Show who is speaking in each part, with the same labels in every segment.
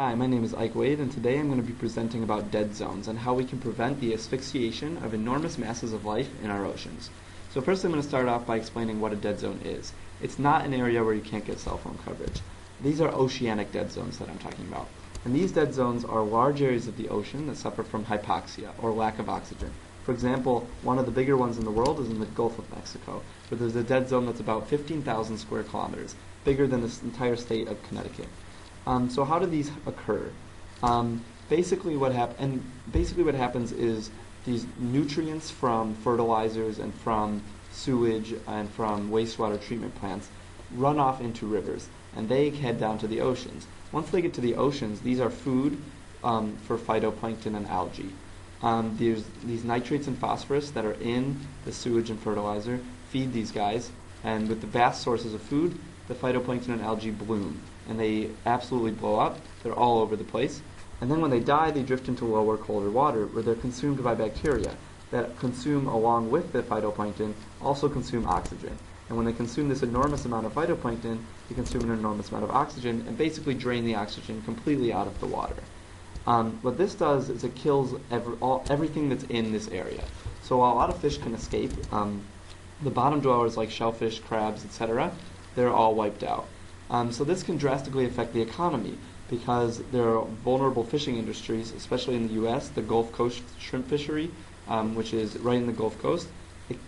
Speaker 1: Hi, my name is Ike Wade, and today I'm going to be presenting about dead zones and how we can prevent the asphyxiation of enormous masses of life in our oceans. So first I'm going to start off by explaining what a dead zone is. It's not an area where you can't get cell phone coverage. These are oceanic dead zones that I'm talking about. And these dead zones are large areas of the ocean that suffer from hypoxia, or lack of oxygen. For example, one of the bigger ones in the world is in the Gulf of Mexico, where there's a dead zone that's about 15,000 square kilometers, bigger than the entire state of Connecticut. So how do these occur? Basically what happens is these nutrients from fertilizers and from sewage and from wastewater treatment plants run off into rivers, and they head down to the oceans. Once they get to the oceans, these are food for phytoplankton and algae. There's these nitrates and phosphorus that are in the sewage and fertilizer feed these guys, and with the vast sources of food, the phytoplankton and algae bloom, and they absolutely blow up. They're all over the place. And then when they die, they drift into lower, colder water, where they're consumed by bacteria that consume, along with the phytoplankton, also consume oxygen. And when they consume this enormous amount of phytoplankton, they consume an enormous amount of oxygen and basically drain the oxygen completely out of the water. What this does is it kills everything that's in this area. So while a lot of fish can escape, the bottom dwellers like shellfish, crabs, etc., they're all wiped out. So this can drastically affect the economy because there are vulnerable fishing industries, especially in the U.S., the Gulf Coast shrimp fishery, which is right in the Gulf Coast.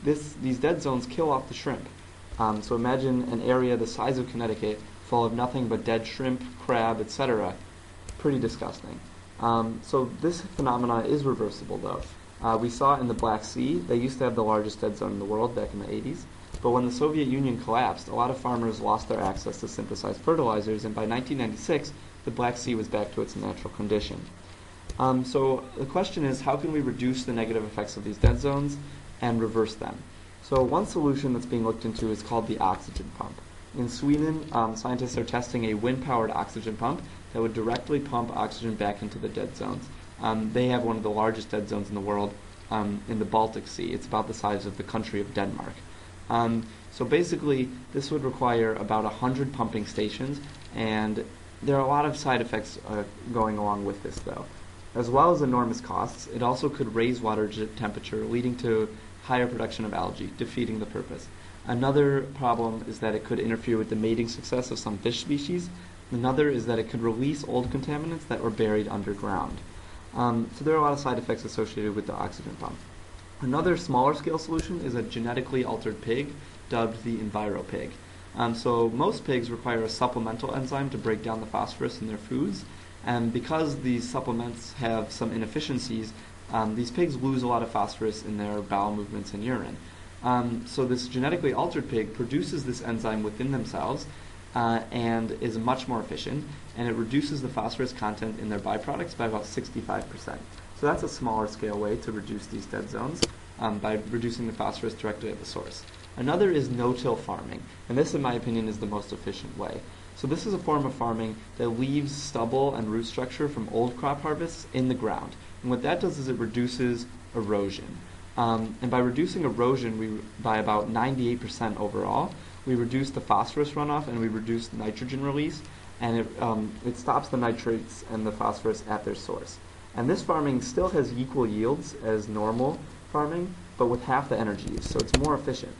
Speaker 1: These dead zones kill off the shrimp. So imagine an area the size of Connecticut full of nothing but dead shrimp, crab, etc. Pretty disgusting. So this phenomena is reversible, though. We saw in the Black Sea, they used to have the largest dead zone in the world back in the 80s. But when the Soviet Union collapsed, a lot of farmers lost their access to synthesized fertilizers, and by 1996, the Black Sea was back to its natural condition. So the question is, how can we reduce the negative effects of these dead zones and reverse them? So one solution that's being looked into is called the oxygen pump. In Sweden, scientists are testing a wind-powered oxygen pump that would directly pump oxygen back into the dead zones. They have one of the largest dead zones in the world in the Baltic Sea. It's about the size of the country of Denmark. So basically, this would require about 100 pumping stations, and there are a lot of side effects going along with this, though. As well as enormous costs, it also could raise water temperature, leading to higher production of algae, defeating the purpose. Another problem is that it could interfere with the mating success of some fish species. Another is that it could release old contaminants that were buried underground. So there are a lot of side effects associated with the oxygen pump. Another smaller scale solution is a genetically altered pig, dubbed the EnviroPig. So most pigs require a supplemental enzyme to break down the phosphorus in their foods, and because these supplements have some inefficiencies, these pigs lose a lot of phosphorus in their bowel movements and urine. So this genetically altered pig produces this enzyme within themselves and is much more efficient, and it reduces the phosphorus content in their byproducts by about 65%. So that's a smaller scale way to reduce these dead zones by reducing the phosphorus directly at the source. Another is no-till farming, and this, in my opinion, is the most efficient way. So this is a form of farming that leaves stubble and root structure from old crop harvests in the ground. And what that does is it reduces erosion. And by reducing erosion by about 98% overall, we reduce the phosphorus runoff and we reduce nitrogen release, and it stops the nitrates and the phosphorus at their source. And this farming still has equal yields as normal farming, but with half the energy use, so it's more efficient.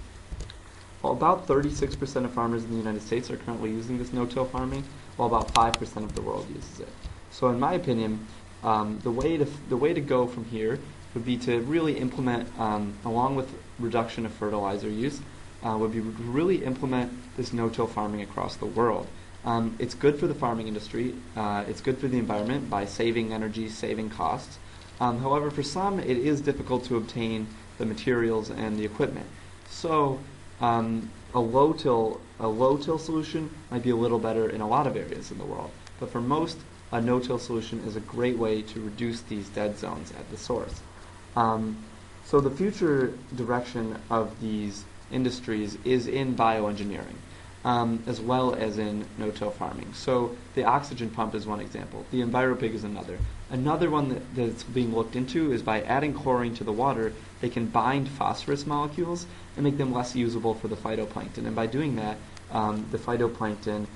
Speaker 1: Well, about 36% of farmers in the United States are currently using this no-till farming, while about 5% of the world uses it. So in my opinion, the way to go from here would be to really implement, along with reduction of fertilizer use, would be to really implement this no-till farming across the world. It's good for the farming industry, it's good for the environment by saving energy, saving costs. However, for some, it is difficult to obtain the materials and the equipment. So a low-till solution might be a little better in a lot of areas in the world. But for most, a no-till solution is a great way to reduce these dead zones at the source. So the future direction of these industries is in bioengineering, as well as in no-till farming. So the oxygen pump is one example. The EnviroPig is another. Another one that's being looked into is by adding chlorine to the water, they can bind phosphorus molecules and make them less usable for the phytoplankton. And by doing that, the phytoplankton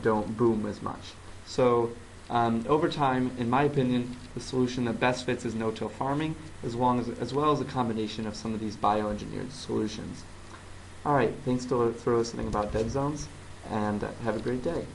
Speaker 1: don't boom as much. So Over time, in my opinion, the solution that best fits is no-till farming, as well as a combination of some of these bioengineered solutions. All right, thanks for listening about dead zones, and have a great day.